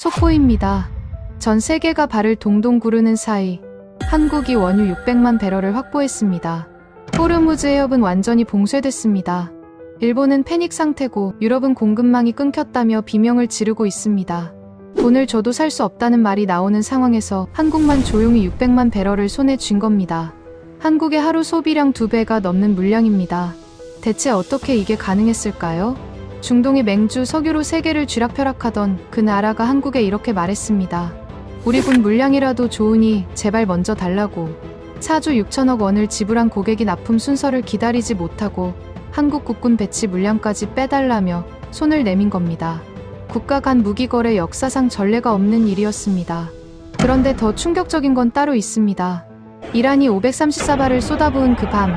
속보입니다. 전 세계가 발을 동동 구르는 사이 한국이 원유 600만 배럴을 확보했습니다. 호르무즈 해협은 완전히 봉쇄됐습니다. 일본은 패닉 상태고 유럽은 공급망이 끊겼다며 비명을 지르고 있습니다. 돈을 줘도 살 수 없다는 말이 나오는 상황에서 한국만 조용히 600만 배럴을 손에 쥔 겁니다. 한국의 하루 소비량 2배가 넘는 물량입니다. 대체 어떻게 이게 가능했을까요? 중동의 맹주 석유로 세계를 쥐락펴락하던 그 나라가 한국에 이렇게 말했습니다. 우리 군 물량이라도 좋으니 제발 먼저 달라고. 4조 6천억 원을 지불한 고객이 납품 순서를 기다리지 못하고 한국 국군 배치 물량까지 빼달라며 손을 내민 겁니다. 국가 간 무기 거래 역사상 전례가 없는 일이었습니다. 그런데 더 충격적인 건 따로 있습니다. 이란이 534발을 쏟아부은 그 밤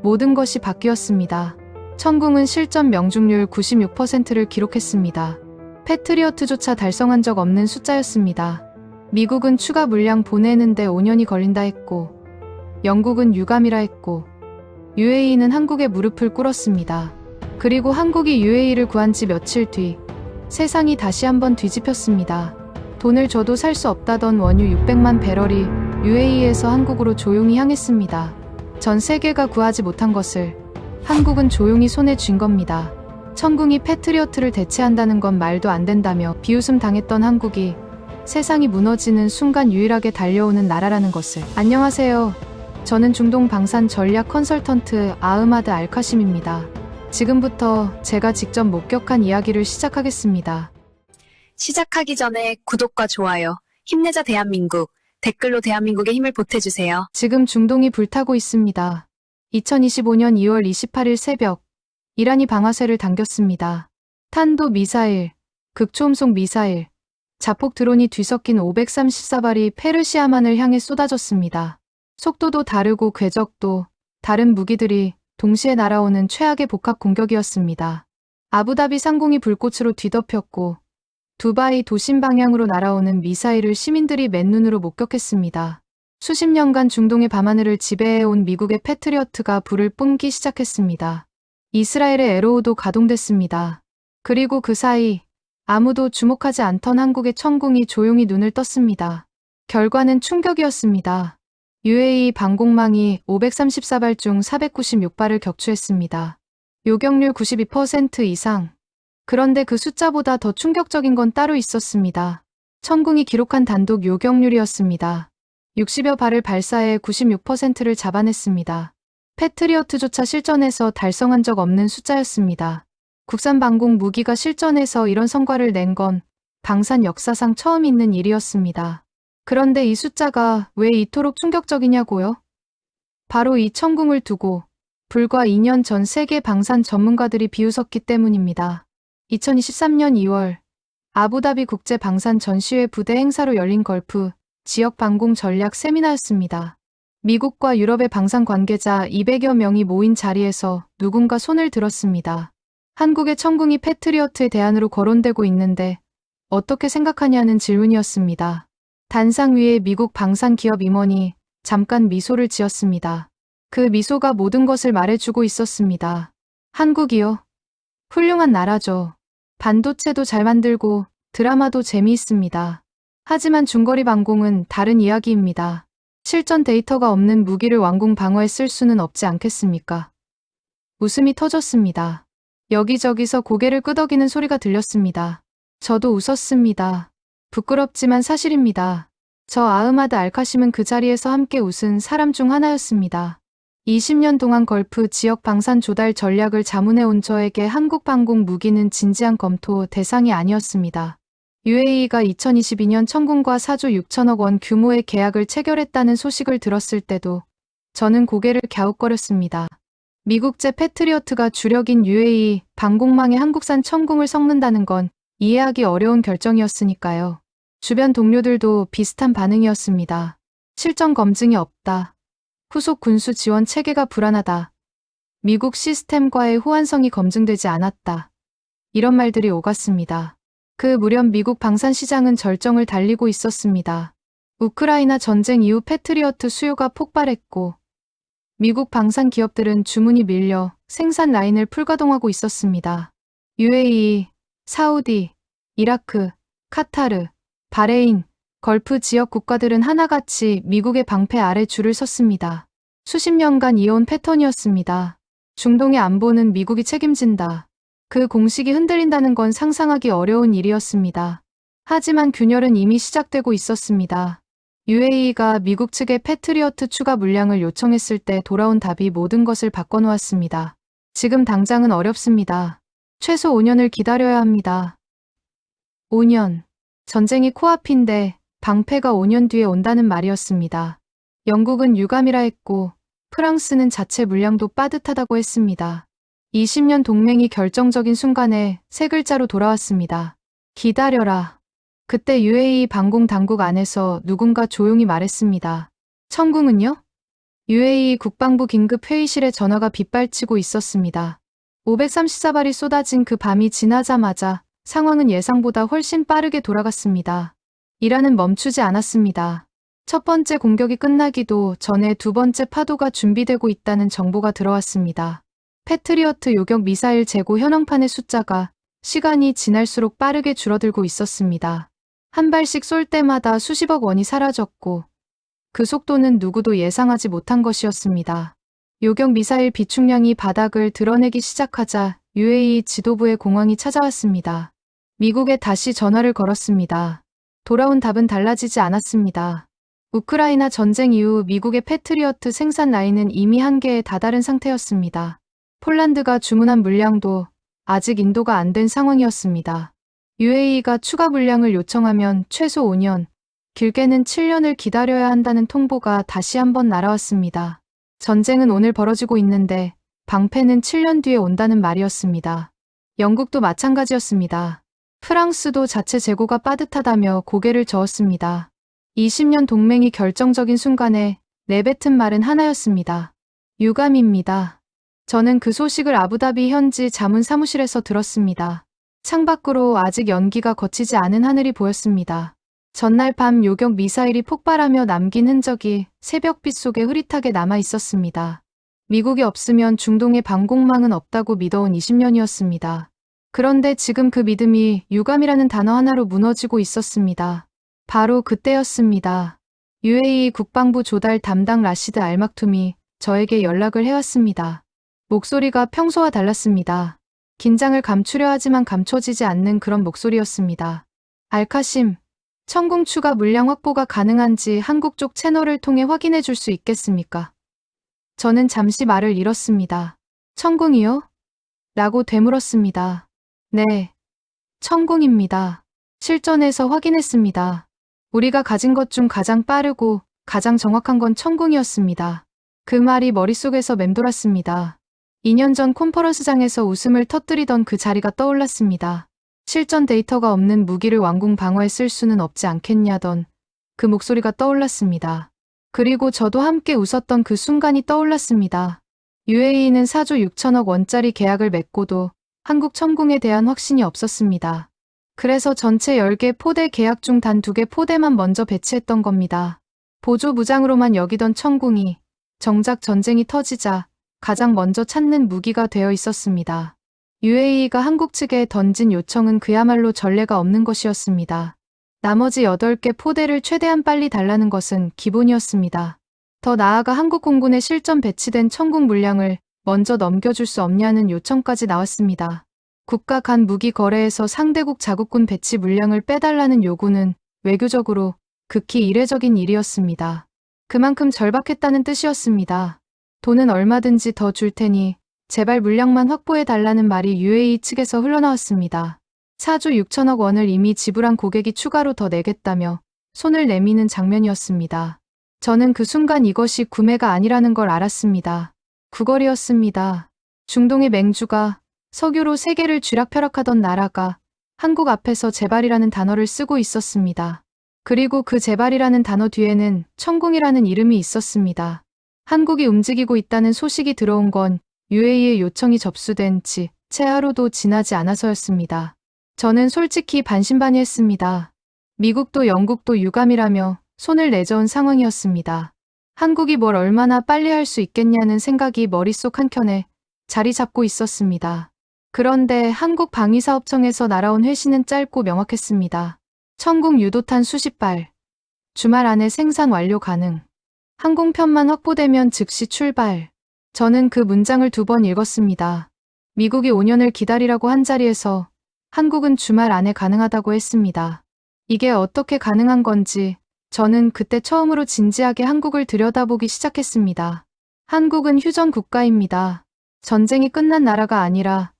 모든 것이 바뀌었습니다. 천궁은 실전 명중률 96%를 기록했습니다. 패트리어트조차 달성한 적 없는 숫자였습니다. 미국은 추가 물량 보내는데 5년이 걸린다 했고, 영국은 유감이라 했고, UAE는 한국에 무릎을 꿇었습니다. 그리고 한국이 UAE를 구한 지 며칠 뒤 세상이 다시 한번 뒤집혔습니다. 돈을 줘도 살 수 없다던 원유 600만 배럴이 UAE에서 한국으로 조용히 향했습니다. 전 세계가 구하지 못한 것을 한국은 조용히 손에 쥔 겁니다. 천궁이 패트리어트를 대체한다는 건 말도 안 된다며 비웃음 당했던 한국이 세상이 무너지는 순간 유일하게 달려오는 나라라는 것을. 안녕하세요. 저는 중동 방산 전략 컨설턴트 아흐마드 알카심입니다. 지금부터 제가 직접 목격한 이야기를 시작하겠습니다. 시작하기 전에 구독과 좋아요, 힘내자 대한민국, 댓글로 대한민국에 힘을 보태주세요. 지금 중동이 불타고 있습니다. 2025년 2월 28일 새벽, 이란이 방아쇠를 당겼습니다. 탄도 미사일, 극초음속 미사일, 자폭 드론이 뒤섞인 534발이 페르시아만을 향해 쏟아졌습니다. 속도도 다르고 궤적도 다른 무기들이 동시에 날아오는 최악의 복합 공격이었습니다. 아부다비 상공이 불꽃으로 뒤덮였고 두바이 도심 방향으로 날아오는 미사일을 시민들이 맨눈으로 목격했습니다. 수십 년간 중동의 밤하늘을 지배해온 미국의 패트리어트가 불을 뿜기 시작했습니다. 이스라엘의 에로우도 가동됐습니다. 그리고 그 사이 아무도 주목하지 않던 한국의 천궁이 조용히 눈을 떴습니다. 결과는 충격이었습니다. UAE 방공망이 534발 중 496발을 격추했습니다. 요격률 92% 이상. 그런데 그 숫자보다 더 충격적인 건 따로 있었습니다. 천궁이 기록한 단독 요격률이었습니다. 60여 발을 발사해 96%를 잡아냈습니다. 패트리어트조차 실전에서 달성한 적 없는 숫자였습니다. 국산 방공 무기가 실전에서 이런 성과를 낸 건 방산 역사상 처음 있는 일이었습니다. 그런데 이 숫자가 왜 이토록 충격적이냐고요? 바로 이 천궁을 두고 불과 2년 전 세계 방산 전문가들이 비웃었기 때문입니다. 2023년 2월 아부다비 국제 방산 전시회 부대 행사로 열린 걸프 지역 방공 전략 세미나였습니다. 미국과 유럽의 방산 관계자 200여 명이 모인 자리에서 누군가 손을 들었습니다. 한국의 천궁이 패트리어트의 대안으로 거론되고 있는데 어떻게 생각하냐는 질문이었습니다. 단상 위에 미국 방산 기업 임원이 잠깐 미소를 지었습니다. 그 미소가 모든 것을 말해주고 있었습니다. 한국이요? 훌륭한 나라죠. 반도체도 잘 만들고 드라마도 재미있습니다. 하지만 중거리 방공은 다른 이야기입니다. 실전 데이터가 없는 무기를 완공 방어에 쓸 수는 없지 않겠습니까? 웃음이 터졌습니다. 여기저기서 고개를 끄덕이는 소리가 들렸습니다. 저도 웃었습니다. 부끄럽지만 사실입니다. 저 아흐마드 알카심은 그 자리에서 함께 웃은 사람 중 하나였습니다. 20년 동안 걸프 지역 방산 조달 전략을 자문해온 저에게 한국 방공 무기는 진지한 검토 대상이 아니었습니다. UAE가 2022년 천궁과 4조 6천억 원 규모의 계약을 체결했다는 소식을 들었을 때도 저는 고개를 갸웃거렸습니다. 미국제 패트리어트가 주력인 UAE 방공망에 한국산 천궁을 섞는다는 건 이해하기 어려운 결정이었으니까요. 주변 동료들도 비슷한 반응이었습니다. 실전 검증이 없다. 후속 군수 지원 체계가 불안하다. 미국 시스템과의 호환성이 검증되지 않았다. 이런 말들이 오갔습니다. 그 무렵 미국 방산 시장은 절정을 달리고 있었습니다. 우크라이나 전쟁 이후 패트리어트 수요가 폭발했고 미국 방산 기업들은 주문이 밀려 생산 라인을 풀가동하고 있었습니다. UAE, 사우디, 이라크, 카타르, 바레인, 걸프 지역 국가들은 하나같이 미국의 방패 아래 줄을 섰습니다. 수십 년간 이어온 패턴이었습니다. 중동의 안보는 미국이 책임진다. 그 공식이 흔들린다는 건 상상하기 어려운 일이었습니다. 하지만 균열은 이미 시작되고 있었습니다. UAE가 미국 측에 패트리어트 추가 물량을 요청했을 때 돌아온 답이 모든 것을 바꿔놓았습니다. 지금 당장은 어렵습니다. 최소 5년을 기다려야 합니다. 5년. 전쟁이 코앞인데 방패가 5년 뒤에 온다는 말이었습니다. 영국은 유감이라 했고 프랑스는 자체 물량도 빠듯하다고 했습니다. 20년 동맹이 결정적인 순간에 세 글자로 돌아왔습니다. 기다려라. 그때 UAE 방공 당국 안에서 누군가 조용히 말했습니다. 천궁은요? UAE 국방부 긴급 회의실에 전화가 빗발치고 있었습니다. 534발이 쏟아진 그 밤이 지나자마자 상황은 예상보다 훨씬 빠르게 돌아갔습니다. 이란은 멈추지 않았습니다. 첫 번째 공격이 끝나기도 전에 두 번째 파도가 준비되고 있다는 정보가 들어왔습니다. 패트리어트 요격 미사일 재고 현황판의 숫자가 시간이 지날수록 빠르게 줄어들고 있었습니다. 한 발씩 쏠 때마다 수십억 원이 사라졌고 그 속도는 누구도 예상하지 못한 것이었습니다. 요격 미사일 비축량이 바닥을 드러내기 시작하자 UAE 지도부의 공황이 찾아왔습니다. 미국에 다시 전화를 걸었습니다. 돌아온 답은 달라지지 않았습니다. 우크라이나 전쟁 이후 미국의 패트리어트 생산 라인은 이미 한계에 다다른 상태였습니다. 폴란드가 주문한 물량도 아직 인도가 안 된 상황이었습니다. UAE가 추가 물량을 요청하면 최소 5년, 길게는 7년을 기다려야 한다는 통보가 다시 한번 날아왔습니다. 전쟁은 오늘 벌어지고 있는데 방패는 7년 뒤에 온다는 말이었습니다. 영국도 마찬가지였습니다. 프랑스도 자체 재고가 빠듯하다며 고개를 저었습니다. 20년 동맹이 결정적인 순간에 내뱉은 말은 하나였습니다. 유감입니다. 저는 그 소식을 아부다비 현지 자문 사무실에서 들었습니다. 창밖으로 아직 연기가 거치지 않은 하늘이 보였습니다. 전날 밤 요격 미사일이 폭발하며 남긴 흔적이 새벽빛 속에 흐릿하게 남아 있었습니다. 미국이 없으면 중동의 방공망은 없다고 믿어온 20년이었습니다. 그런데 지금 그 믿음이 유감이라는 단어 하나로 무너지고 있었습니다. 바로 그때였습니다. UAE 국방부 조달 담당 라시드 알막툼이 저에게 연락을 해왔습니다. 목소리가 평소와 달랐습니다. 긴장을 감추려 하지만 감춰지지 않는 그런 목소리였습니다. 알카심, 천궁 추가 물량 확보가 가능한지 한국 쪽 채널을 통해 확인해 줄 수 있겠습니까? 저는 잠시 말을 잃었습니다. 천궁이요? 라고 되물었습니다. 네, 천궁입니다. 실전에서 확인했습니다. 우리가 가진 것 중 가장 빠르고 가장 정확한 건 천궁이었습니다. 그 말이 머릿속에서 맴돌았습니다. 2년 전 콘퍼런스장에서 웃음을 터뜨리던 그 자리가 떠올랐습니다. 실전 데이터가 없는 무기를 왕궁 방어에 쓸 수는 없지 않겠냐던 그 목소리가 떠올랐습니다. 그리고 저도 함께 웃었던 그 순간이 떠올랐습니다. UAE는 4조 6천억 원짜리 계약을 맺고도 한국 천궁에 대한 확신이 없었습니다. 그래서 전체 10개 포대 계약 중 단 2개 포대만 먼저 배치했던 겁니다. 보조 무장으로만 여기던 천궁이 정작 전쟁이 터지자 가장 먼저 찾는 무기가 되어 있었습니다. UAE가 한국 측에 던진 요청은 그야말로 전례가 없는 것이었습니다. 나머지 8개 포대를 최대한 빨리 달라는 것은 기본이었습니다. 더 나아가 한국 공군에 실전 배치된 천궁 물량을 먼저 넘겨줄 수 없냐는 요청까지 나왔습니다. 국가 간 무기 거래에서 상대국 자국군 배치 물량을 빼달라는 요구는 외교적으로 극히 이례적인 일이었습니다. 그만큼 절박했다는 뜻이었습니다. 돈은 얼마든지 더 줄 테니 제발 물량만 확보해달라는 말이 UAE 측에서 흘러나왔습니다. 4조 6천억 원을 이미 지불한 고객이 추가로 더 내겠다며 손을 내미는 장면이었습니다. 저는 그 순간 이것이 구매가 아니라는 걸 알았습니다. 구걸이었습니다. 중동의 맹주가 석유로 세계를 쥐락펴락하던 나라가 한국 앞에서 제발이라는 단어를 쓰고 있었습니다. 그리고 그 제발이라는 단어 뒤에는 천궁이라는 이름이 있었습니다. 한국이 움직이고 있다는 소식이 들어온 건 UAE의 요청이 접수된 지 채 하루도 지나지 않아서였습니다. 저는 솔직히 반신반의했습니다. 미국도 영국도 유감이라며 손을 내저은 상황이었습니다. 한국이 뭘 얼마나 빨리 할 수 있겠냐는 생각이 머릿속 한켠에 자리 잡고 있었습니다. 그런데 한국방위사업청에서 날아온 회신은 짧고 명확했습니다. 천국 유도탄 수십 발. 주말 안에 생산 완료 가능. 항공편만 확보되면 즉시 출발. 저는 그 문장을 2번 읽었습니다. 미국이 5년을 기다리라고 한 자리에서 한국은 주말 안에 가능하다고 했습니다. 이게 어떻게 가능한 건지 저는 그때 처음으로 진지하게 한국을 들여다보기 시작했습니다. 한국은 휴전 국가입니다. 전쟁이 끝난 나라가 아니라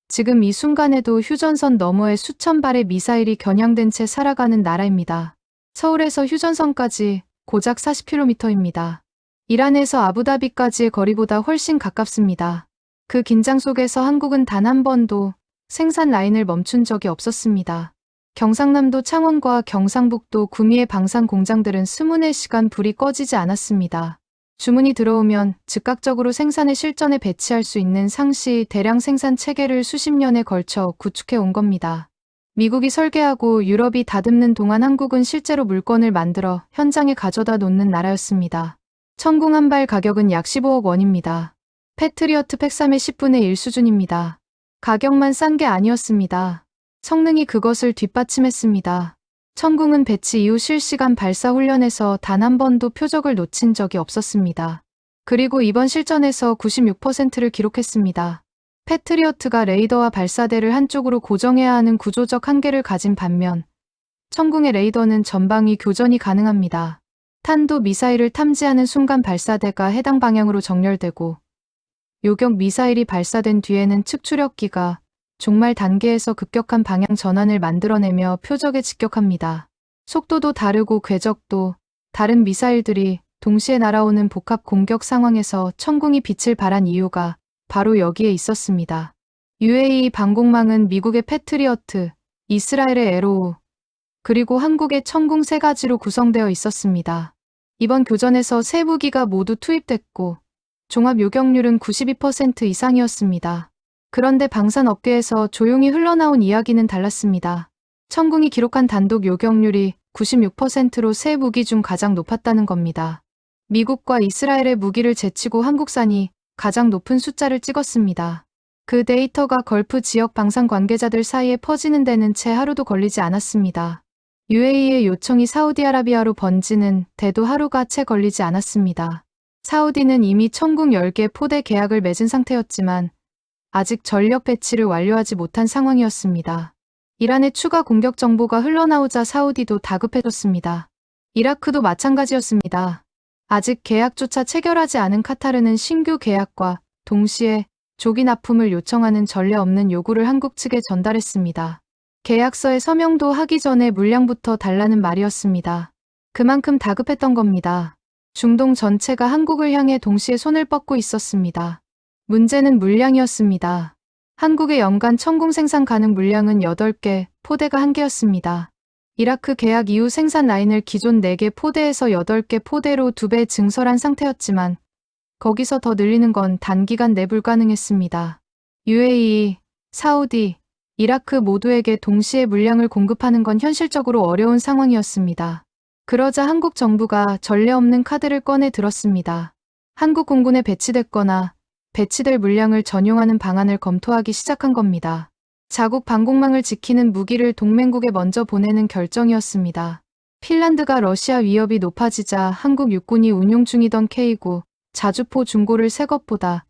지금 이 순간에도 휴전선 너머에 수천 발의 미사일이 겨냥된 채 살아가는 나라입니다. 서울에서 휴전선까지 고작 40km입니다. 이란에서 아부다비까지의 거리보다 훨씬 가깝습니다. 그 긴장 속에서 한국은 단 한 번도 생산 라인을 멈춘 적이 없었습니다. 경상남도 창원과 경상북도 구미의 방산 공장들은 24시간 불이 꺼지지 않았습니다. 주문이 들어오면 즉각적으로 생산의 실전에 배치할 수 있는 상시 대량 생산 체계를 수십 년에 걸쳐 구축해 온 겁니다. 미국이 설계하고 유럽이 다듬는 동안 한국은 실제로 물건을 만들어 현장에 가져다 놓는 나라였습니다. 천궁 한 발 가격은 약 15억 원입니다. 패트리어트 팩3의 10분의 1 수준입니다. 가격만 싼 게 아니었습니다. 성능이 그것을 뒷받침했습니다. 천궁은 배치 이후 실시간 발사 훈련에서 단 한 번도 표적을 놓친 적이 없었습니다. 그리고 이번 실전에서 96%를 기록했습니다. 패트리어트가 레이더와 발사대를 한쪽으로 고정해야 하는 구조적 한계를 가진 반면 천궁의 레이더는 전방위 교전이 가능합니다. 탄도 미사일을 탐지하는 순간 발사대가 해당 방향으로 정렬되고 요격 미사일이 발사된 뒤에는 측추력기가 종말 단계에서 급격한 방향 전환을 만들어내며 표적에 직격합니다. 속도도 다르고 궤적도 다른 미사일들이 동시에 날아오는 복합 공격 상황에서 천궁이 빛을 발한 이유가 바로 여기에 있었습니다. UAE 방공망은 미국의 패트리어트, 이스라엘의 에로우, 그리고 한국의 천궁 3가지로 구성되어 있었습니다. 이번 교전에서 세 무기가 모두 투입됐고 종합 요격률은 92% 이상이었습니다. 그런데 방산업계에서 조용히 흘러나온 이야기는 달랐습니다. 천궁이 기록한 단독 요격률이 96%로 세 무기 중 가장 높았다는 겁니다. 미국과 이스라엘의 무기를 제치고 한국산이 가장 높은 숫자를 찍었습니다. 그 데이터가 걸프 지역 방산 관계자들 사이에 퍼지는 데는 채 하루도 걸리지 않았습니다. UAE의 요청이 사우디아라비아로 번지는 데도 하루가 채 걸리지 않았습니다. 사우디는 이미 천궁 10개 포대 계약을 맺은 상태였지만 아직 전력 배치를 완료하지 못한 상황이었습니다. 이란의 추가 공격 정보가 흘러나오자 사우디도 다급해졌습니다. 이라크도 마찬가지였습니다. 아직 계약조차 체결하지 않은 카타르는 신규 계약과 동시에 조기 납품을 요청하는 전례 없는 요구를 한국 측에 전달했습니다. 계약서에 서명도 하기 전에 물량부터 달라는 말이었습니다. 그만큼 다급했던 겁니다. 중동 전체가 한국을 향해 동시에 손을 뻗고 있었습니다. 문제는 물량이었습니다. 한국의 연간 천궁 생산 가능 물량은 8개, 포대가 한계였습니다. 이라크 계약 이후 생산 라인을 기존 4개 포대에서 8개 포대로 2배 증설한 상태였지만 거기서 더 늘리는 건 단기간 내 불가능했습니다. UAE, 사우디, 이라크 모두에게 동시에 물량을 공급하는 건 현실적으로 어려운 상황이었습니다. 그러자 한국 정부가 전례 없는 카드를 꺼내 들었습니다. 한국 공군에 배치됐거나 배치될 물량을 전용하는 방안을 검토하기 시작한 겁니다. 자국 방공망을 지키는 무기를 동맹국에 먼저 보내는 결정이었습니다. 핀란드가 러시아 위협이 높아지자 한국 육군이 운용 중이던 K9 자주포 중고를 새 것보다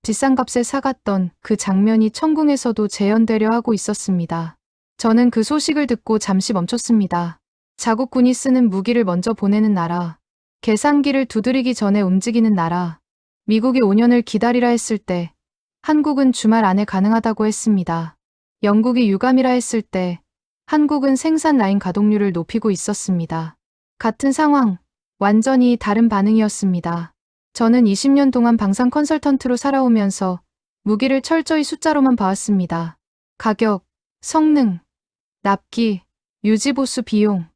비싼 값에 사갔던 그 장면이 천궁에서도 재현되려 하고 있었습니다. 저는 그 소식을 듣고 잠시 멈췄습니다. 자국군이 쓰는 무기를 먼저 보내는 나라, 계산기를 두드리기 전에 움직이는 나라, 미국이 5년을 기다리라 했을 때 한국은 주말 안에 가능하다고 했습니다. 영국이 유감이라 했을 때 한국은 생산 라인 가동률을 높이고 있었습니다. 같은 상황, 완전히 다른 반응이었습니다. 저는 20년 동안 방산 컨설턴트로 살아오면서 무기를 철저히 숫자로만 봐왔습니다. 가격, 성능, 납기, 유지보수 비용.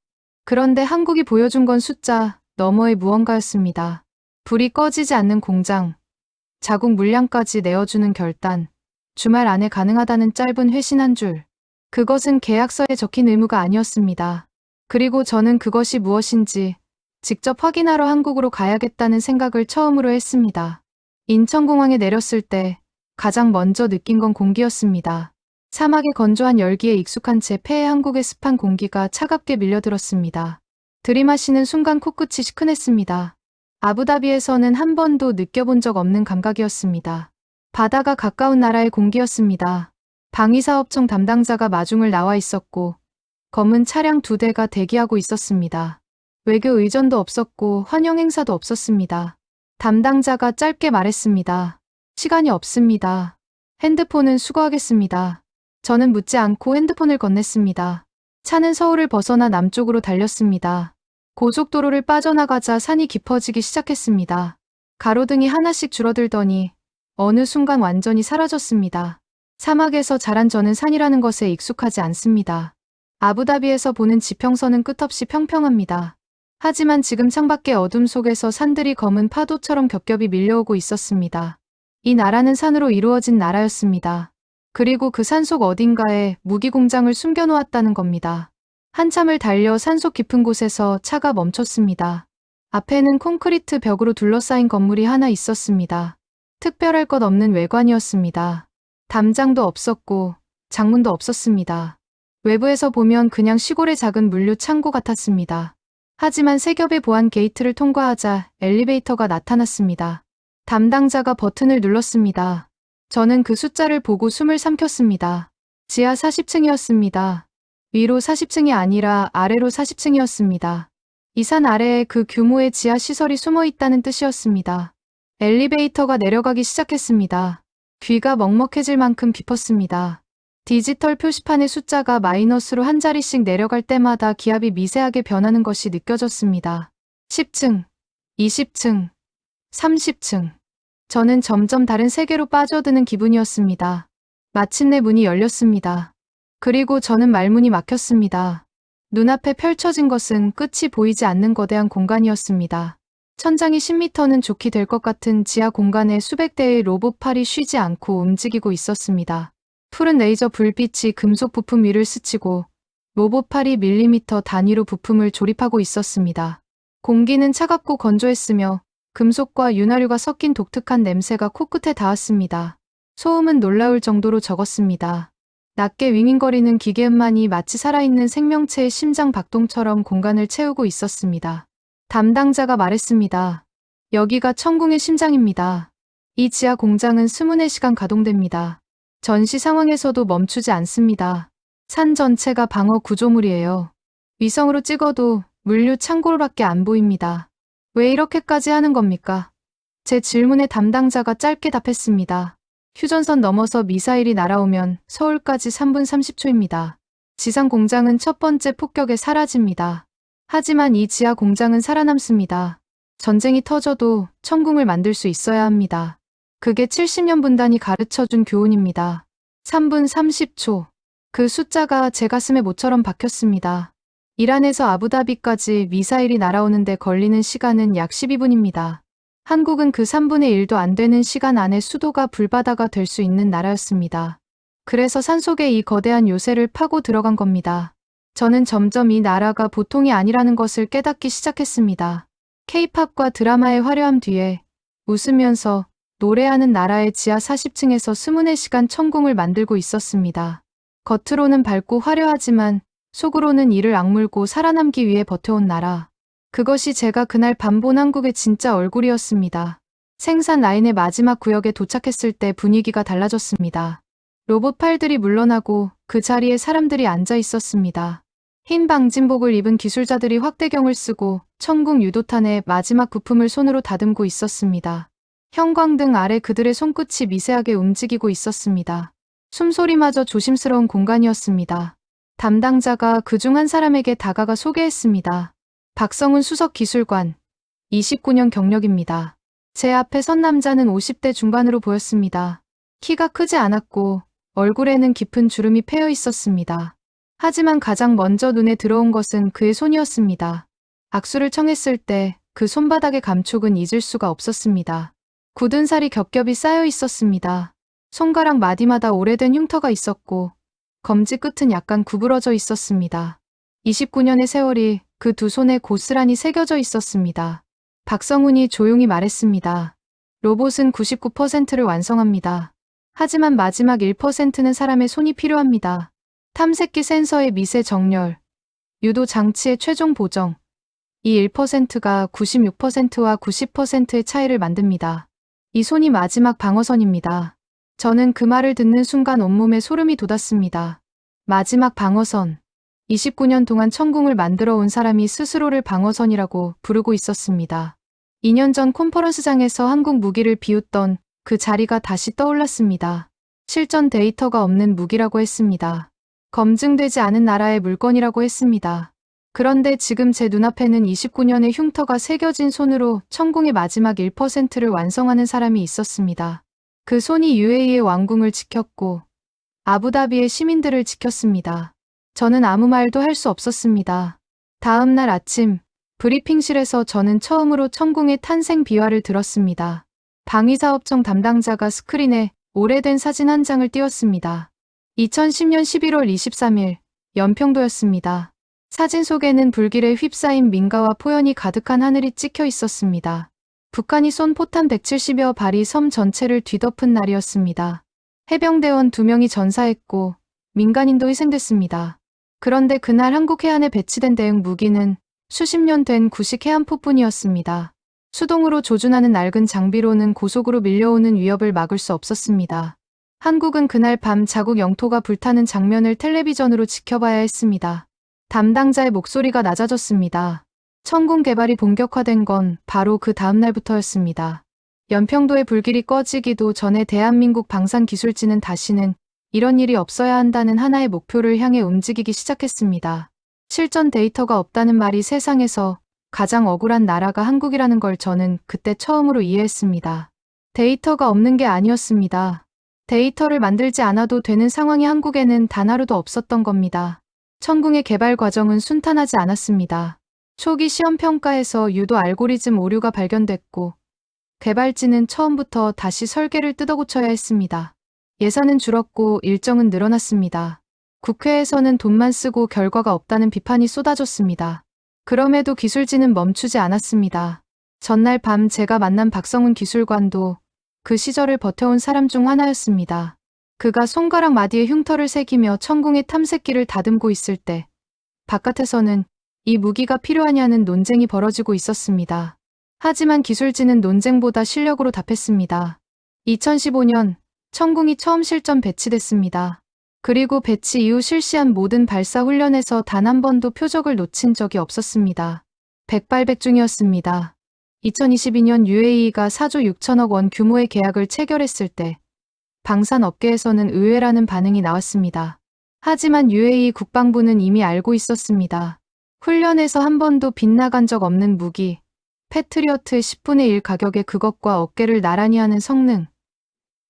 그런데 한국이 보여준 건 숫자 너머의 무언가였습니다. 불이 꺼지지 않는 공장, 자국 물량까지 내어주는 결단, 주말 안에 가능하다는 짧은 회신 한 줄. 그것은 계약서에 적힌 의무가 아니었습니다. 그리고 저는 그것이 무엇인지 직접 확인하러 한국으로 가야겠다는 생각을 처음으로 했습니다. 인천공항에 내렸을 때 가장 먼저 느낀 건 공기였습니다. 사막의 건조한 열기에 익숙한 제 폐에 한국의 습한 공기가 차갑게 밀려들었습니다. 들이마시는 순간 코끝이 시큰했습니다. 아부다비에서는 한 번도 느껴본 적 없는 감각이었습니다. 바다가 가까운 나라의 공기였습니다. 방위사업청 담당자가 마중을 나와 있었고 검은 차량 2대가 대기하고 있었습니다. 외교 의전도 없었고 환영 행사도 없었습니다. 담당자가 짧게 말했습니다. 시간이 없습니다. 핸드폰은 수거하겠습니다. 저는 묻지 않고 핸드폰을 건넸습니다. 차는 서울을 벗어나 남쪽으로 달렸습니다. 고속도로를 빠져나가자 산이 깊어지기 시작했습니다. 가로등이 하나씩 줄어들더니 어느 순간 완전히 사라졌습니다. 사막에서 자란 저는 산이라는 것에 익숙하지 않습니다. 아부다비에서 보는 지평선은 끝없이 평평합니다. 하지만 지금 창밖의 어둠 속에서 산들이 검은 파도처럼 겹겹이 밀려오고 있었습니다. 이 나라는 산으로 이루어진 나라였습니다. 그리고 그 산속 어딘가에 무기공장을 숨겨놓았다는 겁니다. 한참을 달려 산속 깊은 곳에서 차가 멈췄습니다. 앞에는 콘크리트 벽으로 둘러싸인 건물이 하나 있었습니다. 특별할 것 없는 외관이었습니다. 담장도 없었고 장문도 없었습니다. 외부에서 보면 그냥 시골의 작은 물류 창고 같았습니다. 하지만 세 겹의 보안 게이트를 통과하자 엘리베이터가 나타났습니다. 담당자가 버튼을 눌렀습니다. 저는 그 숫자를 보고 숨을 삼켰습니다. 지하 40층이었습니다. 위로 40층이 아니라 아래로 40층이었습니다. 이 산 아래에 그 규모의 지하 시설이 숨어 있다는 뜻이었습니다. 엘리베이터가 내려가기 시작했습니다. 귀가 먹먹해질 만큼 깊었습니다. 디지털 표시판의 숫자가 마이너스로 한 자리씩 내려갈 때마다 기압이 미세하게 변하는 것이 느껴졌습니다. 10층, 20층, 30층. 저는 점점 다른 세계로 빠져드는 기분이었습니다. 마침내 문이 열렸습니다. 그리고 저는 말문이 막혔습니다. 눈앞에 펼쳐진 것은 끝이 보이지 않는 거대한 공간이었습니다. 천장이 10m는 좋게 될 것 같은 지하 공간에 수백 대의 로봇팔이 쉬지 않고 움직이고 있었습니다. 푸른 레이저 불빛이 금속 부품 위를 스치고 로봇팔이 밀리미터 단위로 부품을 조립하고 있었습니다. 공기는 차갑고 건조했으며 금속과 윤활유가 섞인 독특한 냄새가 코끝에 닿았습니다. 소음은 놀라울 정도로 적었습니다. 낮게 윙윙거리는 기계음만이 마치 살아있는 생명체의 심장 박동처럼 공간을 채우고 있었습니다. 담당자가 말했습니다. 여기가 천궁의 심장입니다. 이 지하 공장은 24시간 가동됩니다. 전시 상황에서도 멈추지 않습니다. 산 전체가 방어 구조물이에요. 위성으로 찍어도 물류 창고로밖에 안 보입니다. 왜 이렇게까지 하는 겁니까? 제 질문에 담당자가 짧게 답했습니다. 휴전선 넘어서 미사일이 날아오면 서울까지 3분 30초입니다. 지상 공장은 첫 번째 폭격에 사라집니다. 하지만 이 지하 공장은 살아남습니다. 전쟁이 터져도 천궁을 만들 수 있어야 합니다. 그게 70년 분단이 가르쳐준 교훈입니다. 3분 30초. 그 숫자가 제 가슴에 모처럼 박혔습니다. 이란에서 아부다비까지 미사일이 날아오는데 걸리는 시간은 약 12분입니다. 한국은 그 3분의 1도 안 되는 시간 안에 수도가 불바다가 될 수 있는 나라였습니다. 그래서 산속의 이 거대한 요새를 파고 들어간 겁니다. 저는 점점 이 나라가 보통이 아니라는 것을 깨닫기 시작했습니다. K-팝과 드라마의 화려함 뒤에 웃으면서 노래하는 나라의 지하 40층에서 24시간 천궁을 만들고 있었습니다. 겉으로는 밝고 화려하지만 속으로는 이를 악물고 살아남기 위해 버텨온 나라. 그것이 제가 그날 밤 본 한국의 진짜 얼굴이었습니다. 생산 라인의 마지막 구역에 도착했을 때 분위기가 달라졌습니다. 로봇팔들이 물러나고 그 자리에 사람들이 앉아 있었습니다. 흰 방진복을 입은 기술자들이 확대경을 쓰고 천궁 유도탄의 마지막 부품을 손으로 다듬고 있었습니다. 형광등 아래 그들의 손끝이 미세하게 움직이고 있었습니다. 숨소리마저 조심스러운 공간이었습니다. 담당자가 그중 한 사람에게 다가가 소개했습니다. 박성훈 수석 기술관, 29년 경력입니다. 제 앞에 선 남자는 50대 중반으로 보였습니다. 키가 크지 않았고 얼굴에는 깊은 주름이 패여 있었습니다. 하지만 가장 먼저 눈에 들어온 것은 그의 손이었습니다. 악수를 청했을 때 그 손바닥의 감촉은 잊을 수가 없었습니다. 굳은 살이 겹겹이 쌓여 있었습니다. 손가락 마디마다 오래된 흉터가 있었고 검지 끝은 약간 구부러져 있었습니다. 29년의 세월이 그 두 손에 고스란히 새겨져 있었습니다. 박성훈이 조용히 말했습니다. 로봇은 99%를 완성합니다. 하지만 마지막 1%는 사람의 손이 필요합니다. 탐색기 센서의 미세 정렬, 유도 장치의 최종 보정. 이 1%가 96%와 90%의 차이를 만듭니다. 이 손이 마지막 방어선입니다. 저는 그 말을 듣는 순간 온몸에 소름이 돋았습니다. 마지막 방어선. 29년 동안 천궁을 만들어 온 사람이 스스로를 방어선이라고 부르고 있었습니다. 2년 전 컨퍼런스장에서 한국 무기를 비웃던 그 자리가 다시 떠올랐습니다. 실전 데이터가 없는 무기라고 했습니다. 검증되지 않은 나라의 물건이라고 했습니다. 그런데 지금 제 눈앞에는 29년의 흉터가 새겨진 손으로 천궁의 마지막 1%를 완성하는 사람이 있었습니다. 그 손이 UAE의 왕궁을 지켰고 아부다비의 시민들을 지켰습니다. 저는 아무 말도 할 수 없었습니다. 다음 날 아침 브리핑실에서 저는 처음으로 천궁의 탄생 비화를 들었습니다. 방위사업청 담당자가 스크린에 오래된 사진 한 장을 띄웠습니다. 2010년 11월 23일 연평도였습니다. 사진 속에는 불길에 휩싸인 민가와 포연이 가득한 하늘이 찍혀 있었습니다. 북한이 쏜 포탄 170여 발이 섬 전체를 뒤덮은 날이었습니다. 해병대원 2명이 전사했고 민간인도 희생됐습니다. 그런데 그날 한국 해안에 배치된 대응 무기는 수십 년 된 구식 해안포뿐이었습니다. 수동으로 조준하는 낡은 장비로는 고속으로 밀려오는 위협을 막을 수 없었습니다. 한국은 그날 밤 자국 영토가 불타는 장면을 텔레비전으로 지켜봐야 했습니다. 담당자의 목소리가 낮아졌습니다. 천궁 개발이 본격화된 건 바로 그 다음 날부터였습니다. 연평도의 불길이 꺼지기도 전에 대한민국 방산기술진은 다시는 이런 일이 없어야 한다는 하나의 목표를 향해 움직이기 시작했습니다. 실전 데이터가 없다는 말이 세상에서 가장 억울한 나라가 한국이라는 걸 저는 그때 처음으로 이해했습니다. 데이터가 없는 게 아니었습니다. 데이터를 만들지 않아도 되는 상황이 한국에는 단 하루도 없었던 겁니다. 천궁의 개발 과정은 순탄하지 않았습니다. 초기 시험 평가에서 유도 알고리즘 오류가 발견됐고 개발진은 처음부터 다시 설계를 뜯어고쳐야 했습니다. 예산은 줄었고 일정은 늘어났습니다. 국회에서는 돈만 쓰고 결과가 없다는 비판이 쏟아졌습니다. 그럼에도 기술진은 멈추지 않았습니다. 전날 밤 제가 만난 박성훈 기술관도 그 시절을 버텨온 사람 중 하나였습니다. 그가 손가락 마디에 흉터를 새기며 천궁의 탐색기를 다듬고 있을 때 바깥에서는 이 무기가 필요하냐는 논쟁이 벌어지고 있었습니다. 하지만 기술진은 논쟁보다 실력으로 답했습니다. 2015년 천궁이 처음 실전 배치됐습니다. 그리고 배치 이후 실시한 모든 발사 훈련에서 단 한 번도 표적을 놓친 적이 없었습니다. 백발백중이었습니다. 2022년 UAE가 4조 6천억 원 규모의 계약을 체결했을 때 방산업계에서는 의외라는 반응이 나왔습니다. 하지만 UAE 국방부는 이미 알고 있었습니다. 훈련에서 한 번도 빗나간 적 없는 무기, 패트리어트의 10분의 1 가격에 그것과 어깨를 나란히 하는 성능,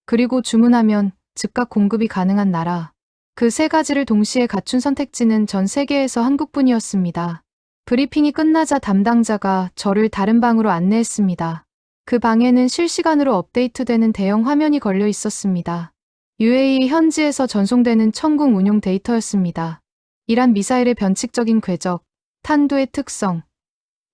그리고 주문하면 즉각 공급이 가능한 나라. 그 세 가지를 동시에 갖춘 선택지는 전 세계에서 한국뿐이었습니다. 브리핑이 끝나자 담당자가 저를 다른 방으로 안내했습니다. 그 방에는 실시간으로 업데이트되는 대형 화면이 걸려 있었습니다. UAE 현지에서 전송되는 천궁 운용 데이터였습니다. 이란 미사일의 변칙적인 궤적, 탄두의 특성,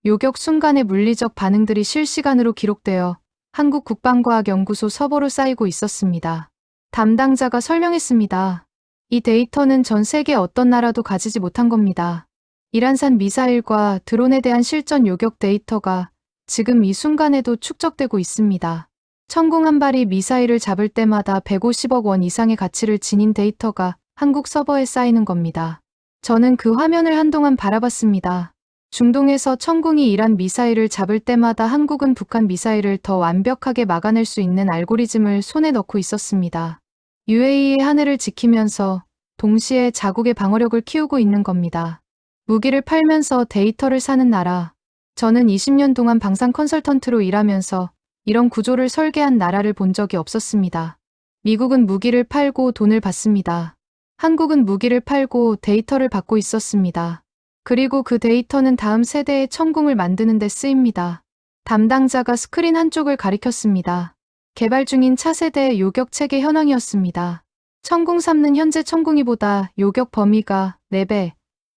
요격 순간의 물리적 반응들이 실시간으로 기록되어 한국 국방과학연구소 서버로 쌓이고 있었습니다. 담당자가 설명했습니다. 이 데이터는 전 세계 어떤 나라도 가지지 못한 겁니다. 이란산 미사일과 드론에 대한 실전 요격 데이터가 지금 이 순간에도 축적되고 있습니다. 천궁 한 발이 미사일을 잡을 때마다 150억 원 이상의 가치를 지닌 데이터가 한국 서버에 쌓이는 겁니다. 저는 그 화면을 한동안 바라봤습니다. 중동에서 천궁이 이란 미사일을 잡을 때마다 한국은 북한 미사일을 더 완벽하게 막아낼 수 있는 알고리즘을 손에 넣고 있었습니다. UAE의 하늘을 지키면서 동시에 자국의 방어력을 키우고 있는 겁니다. 무기를 팔면서 데이터를 사는 나라. 저는 20년 동안 방산 컨설턴트로 일하면서 이런 구조를 설계한 나라를 본 적이 없었습니다. 미국은 무기를 팔고 돈을 받습니다. 한국은 무기를 팔고 데이터를 받고 있었습니다. 그리고 그 데이터는 다음 세대의 천궁을 만드는 데 쓰입니다. 담당자가 스크린 한쪽을 가리켰습니다. 개발 중인 차세대의 요격 체계 현황이었습니다. 천궁 3는 현재 천궁이보다 요격 범위가 4배,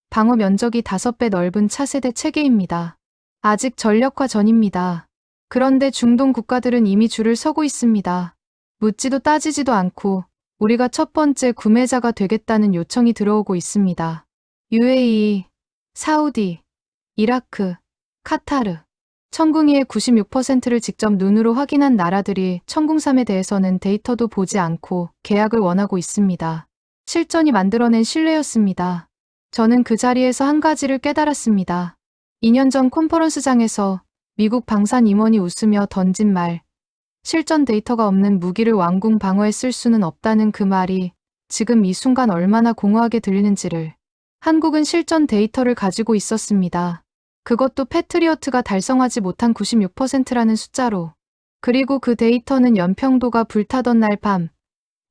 방어 면적이 5배 넓은 차세대 체계입니다. 아직 전력화 전입니다. 그런데 중동 국가들은 이미 줄을 서고 있습니다. 묻지도 따지지도 않고 우리가 첫 번째 구매자가 되겠다는 요청이 들어오고 있습니다. UAE, 사우디, 이라크, 카타르. 천궁이의 96%를 직접 눈으로 확인한 나라들이 천궁3에 대해서는 데이터도 보지 않고 계약을 원하고 있습니다. 실전이 만들어낸 신뢰였습니다. 저는 그 자리에서 한 가지를 깨달았습니다. 2년 전 컨퍼런스장에서 미국 방산 임원이 웃으며 던진 말, 실전 데이터가 없는 무기를 왕궁 방어에 쓸 수는 없다는 그 말이 지금 이 순간 얼마나 공허하게 들리는지를. 한국은 실전 데이터를 가지고 있었습니다. 그것도 패트리어트가 달성하지 못한 96%라는 숫자로. 그리고 그 데이터는 연평도가 불타던 날 밤,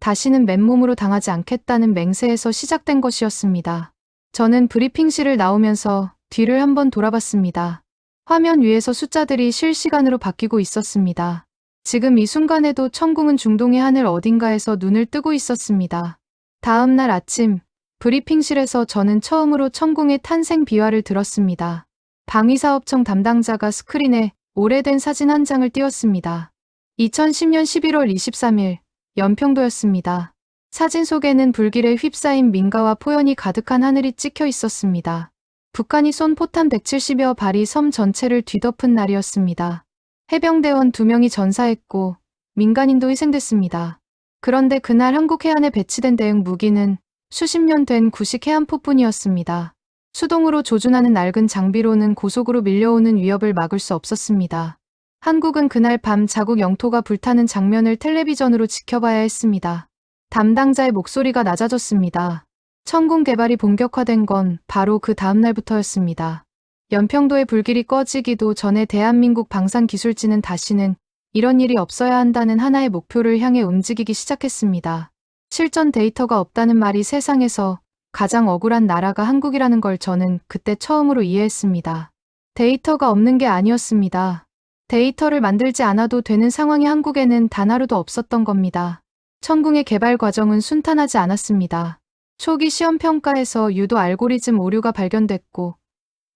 다시는 맨몸으로 당하지 않겠다는 맹세에서 시작된 것이었습니다. 저는 브리핑실을 나오면서 뒤를 한번 돌아봤습니다. 화면 위에서 숫자들이 실시간으로 바뀌고 있었습니다. 지금 이 순간에도 천궁은 중동의 하늘 어딘가에서 눈을 뜨고 있었습니다. 다음 날 아침, 브리핑실에서 저는 처음으로 천궁의 탄생 비화를 들었습니다. 방위사업청 담당자가 스크린에 오래된 사진 한 장을 띄웠습니다. 2010년 11월 23일, 연평도였습니다. 사진 속에는 불길에 휩싸인 민가와 포연이 가득한 하늘이 찍혀 있었습니다. 북한이 쏜 포탄 170여 발이 섬 전체를 뒤덮은 날이었습니다. 해병대원 2명이 전사했고 민간인도 희생됐습니다. 그런데 그날 한국 해안에 배치된 대응 무기는 수십 년 된 구식 해안포뿐이었습니다. 수동으로 조준하는 낡은 장비로는 고속으로 밀려오는 위협을 막을 수 없었습니다. 한국은 그날 밤 자국 영토가 불타는 장면을 텔레비전으로 지켜봐야 했습니다. 담당자의 목소리가 낮아졌습니다. 천궁 개발이 본격화된 건 바로 그 다음 날부터였습니다. 연평도의 불길이 꺼지기도 전에 대한민국 방산기술진은 다시는 이런 일이 없어야 한다는 하나의 목표를 향해 움직이기 시작했습니다. 실전 데이터가 없다는 말이 세상에서 가장 억울한 나라가 한국이라는 걸 저는 그때 처음으로 이해했습니다. 데이터가 없는 게 아니었습니다. 데이터를 만들지 않아도 되는 상황이 한국에는 단 하루도 없었던 겁니다. 천궁의 개발 과정은 순탄하지 않았습니다. 초기 시험평가에서 유도 알고리즘 오류가 발견됐고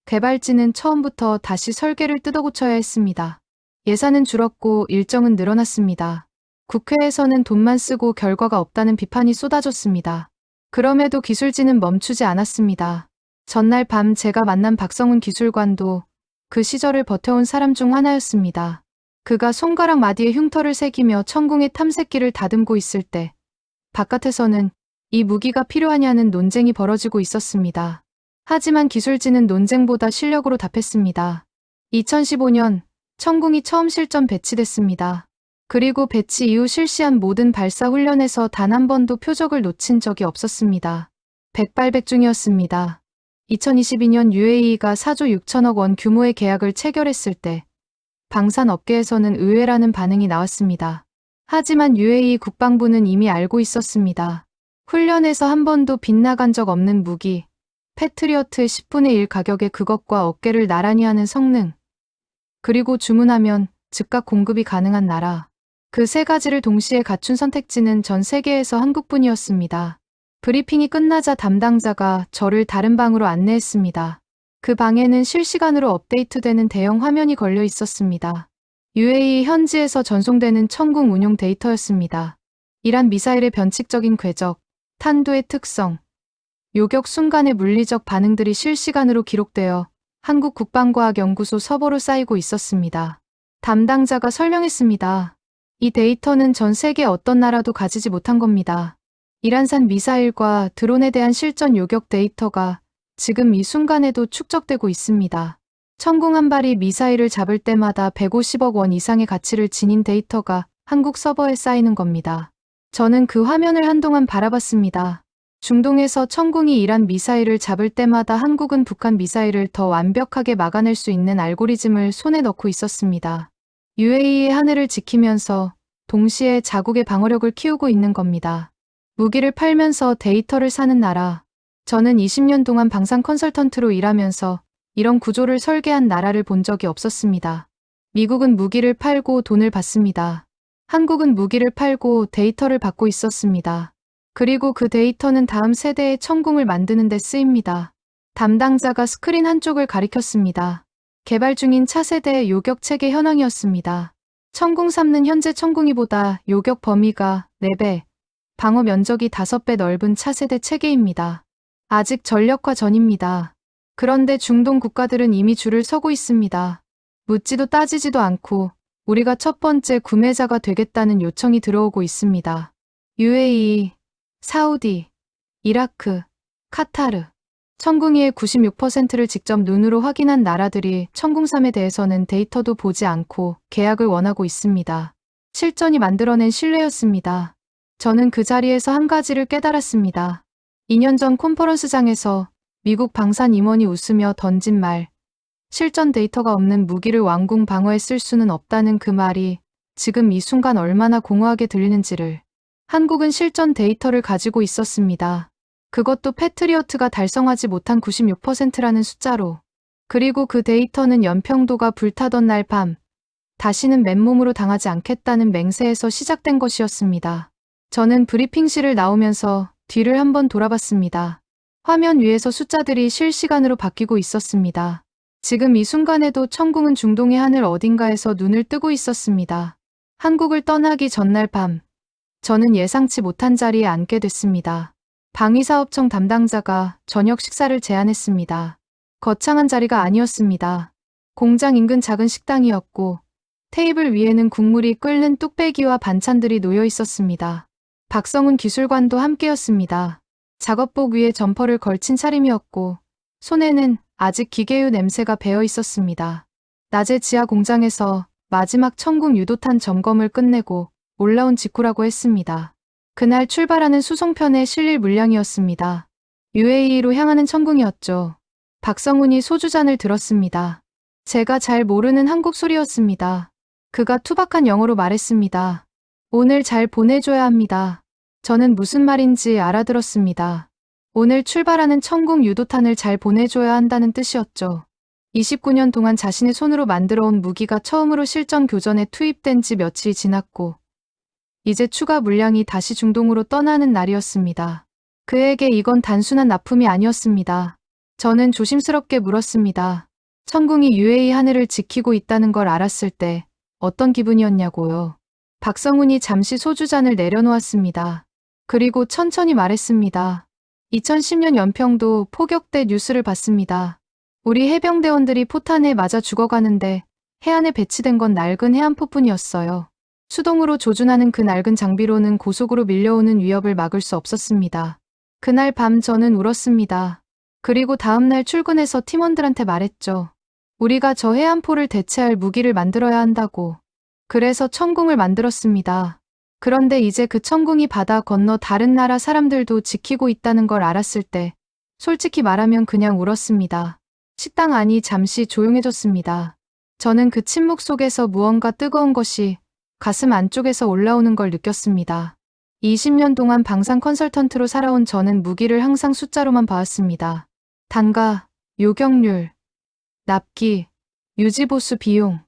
개발진은 처음부터 다시 설계를 뜯어고쳐야 했습니다. 예산은 줄었고 일정은 늘어났습니다. 국회에서는 돈만 쓰고 결과가 없다는 비판이 쏟아졌습니다. 그럼에도 기술진은 멈추지 않았습니다. 전날 밤 제가 만난 박성훈 기술관도 그 시절을 버텨온 사람 중 하나였습니다. 그가 손가락 마디에 흉터를 새기며 천궁의 탐색기를 다듬고 있을 때 바깥에서는 이 무기가 필요하냐는 논쟁이 벌어지고 있었습니다. 하지만 기술진은 논쟁보다 실력으로 답했습니다. 2015년 천궁이 처음 실전 배치됐습니다. 그리고 배치 이후 실시한 모든 발사 훈련에서 단 한 번도 표적을 놓친 적이 없었습니다. 백발백중이었습니다. 2022년 UAE가 4조 6천억 원 규모의 계약을 체결했을 때 방산업계에서는 의외라는 반응이 나왔습니다. 하지만 UAE 국방부는 이미 알고 있었습니다. 훈련에서 한 번도 빗나간 적 없는 무기, 패트리어트의 10분의 1 가격에 그것과 어깨를 나란히 하는 성능, 그리고 주문하면 즉각 공급이 가능한 나라. 그 세 가지를 동시에 갖춘 선택지는 전 세계에서 한국뿐이었습니다. 브리핑이 끝나자 담당자가 저를 다른 방으로 안내했습니다. 그 방에는 실시간으로 업데이트되는 대형 화면이 걸려 있었습니다. UAE 현지에서 전송되는 천궁 운용 데이터였습니다. 이란 미사일의 변칙적인 궤적, 탄도의 특성, 요격 순간의 물리적 반응들이 실시간으로 기록되어 한국 국방과학연구소 서버로 쌓이고 있었습니다. 담당자가 설명했습니다. 이 데이터는 전 세계 어떤 나라도 가지지 못한 겁니다. 이란산 미사일과 드론에 대한 실전 요격 데이터가 지금 이 순간에도 축적되고 있습니다. 천궁 한 발이 미사일을 잡을 때마다 150억 원 이상의 가치를 지닌 데이터가 한국 서버에 쌓이는 겁니다. 저는 그 화면을 한동안 바라봤습니다. 중동에서 천궁이 이란 미사일을 잡을 때마다 한국은 북한 미사일을 더 완벽하게 막아낼 수 있는 알고리즘을 손에 넣고 있었습니다. UAE의 하늘을 지키면서 동시에 자국의 방어력을 키우고 있는 겁니다. 무기를 팔면서 데이터를 사는 나라. 저는 20년 동안 방산 컨설턴트로 일하면서 이런 구조를 설계한 나라를 본 적이 없었습니다. 미국은 무기를 팔고 돈을 받습니다. 한국은 무기를 팔고 데이터를 받고 있었습니다. 그리고 그 데이터는 다음 세대의 천궁을 만드는 데 쓰입니다. 담당자가 스크린 한쪽을 가리켰습니다. 개발 중인 차세대의 요격체계 현황이었습니다. 천궁 3는 현재 천궁이보다 요격 범위가 4배, 방어 면적이 5배 넓은 차세대 체계입니다. 아직 전력화 전입니다. 그런데 중동 국가들은 이미 줄을 서고 있습니다. 묻지도 따지지도 않고 우리가 첫 번째 구매자가 되겠다는 요청이 들어오고 있습니다. UAE, 사우디, 이라크, 카타르. 천궁이의 96%를 직접 눈으로 확인한 나라들이 천궁3에 대해서는 데이터도 보지 않고 계약을 원하고 있습니다. 실전이 만들어낸 신뢰였습니다. 저는 그 자리에서 한 가지를 깨달았습니다. 2년 전 컨퍼런스장에서 미국 방산 임원이 웃으며 던진 말, 실전 데이터가 없는 무기를 왕궁 방어에 쓸 수는 없다는 그 말이 지금 이 순간 얼마나 공허하게 들리는지를. 한국은 실전 데이터를 가지고 있었습니다. 그것도 패트리어트가 달성하지 못한 96%라는 숫자로. 그리고 그 데이터는 연평도가 불타던 날 밤, 다시는 맨몸으로 당하지 않겠다는 맹세에서 시작된 것이었습니다. 저는 브리핑실을 나오면서 뒤를 한번 돌아봤습니다. 화면 위에서 숫자들이 실시간으로 바뀌고 있었습니다. 지금 이 순간에도 천궁은 중동의 하늘 어딘가에서 눈을 뜨고 있었습니다. 한국을 떠나기 전날 밤, 저는 예상치 못한 자리에 앉게 됐습니다. 방위사업청 담당자가 저녁 식사를 제안했습니다. 거창한 자리가 아니었습니다. 공장 인근 작은 식당이었고 테이블 위에는 국물이 끓는 뚝배기와 반찬들이 놓여 있었습니다. 박성훈 기술관도 함께였습니다. 작업복 위에 점퍼를 걸친 차림이었고 손에는 아직 기계유 냄새가 배어 있었습니다. 낮에 지하 공장에서 마지막 천궁 유도탄 점검을 끝내고 올라온 직후라고 했습니다. 그날 출발하는 수송편에 실릴 물량이었습니다. UAE로 향하는 천궁이었죠. 박성훈이 소주잔을 들었습니다. 제가 잘 모르는 한국 소리였습니다. 그가 투박한 영어로 말했습니다. 오늘 잘 보내줘야 합니다. 저는 무슨 말인지 알아들었습니다. 오늘 출발하는 천궁 유도탄을 잘 보내줘야 한다는 뜻이었죠. 29년 동안 자신의 손으로 만들어온 무기가 처음으로 실전 교전에 투입된 지 며칠이 지났고 이제 추가 물량이 다시 중동으로 떠나는 날이었습니다. 그에게 이건 단순한 납품이 아니었습니다. 저는 조심스럽게 물었습니다. 천궁이 UAE 하늘을 지키고 있다는 걸 알았을 때 어떤 기분이었냐고요. 박성훈이 잠시 소주잔을 내려놓았습니다. 그리고 천천히 말했습니다. 2010년 연평도 포격대 뉴스를 봤습니다. 우리 해병대원들이 포탄에 맞아 죽어가는데 해안에 배치된 건 낡은 해안포뿐이었어요. 수동으로 조준하는 그 낡은 장비로는 고속으로 밀려오는 위협을 막을 수 없었습니다. 그날 밤 저는 울었습니다. 그리고 다음날 출근해서 팀원들한테 말했죠. 우리가 저 해안포를 대체할 무기를 만들어야 한다고. 그래서 천궁을 만들었습니다. 그런데 이제 그 천궁이 바다 건너 다른 나라 사람들도 지키고 있다는 걸 알았을 때 솔직히 말하면 그냥 울었습니다. 식당 안이 잠시 조용해졌습니다. 저는 그 침묵 속에서 무언가 뜨거운 것이 가슴 안쪽에서 올라오는 걸 느꼈습니다. 20년 동안 방산 컨설턴트로 살아온 저는 무기를 항상 숫자로만 봐왔습니다. 단가, 요격률, 납기, 유지보수 비용.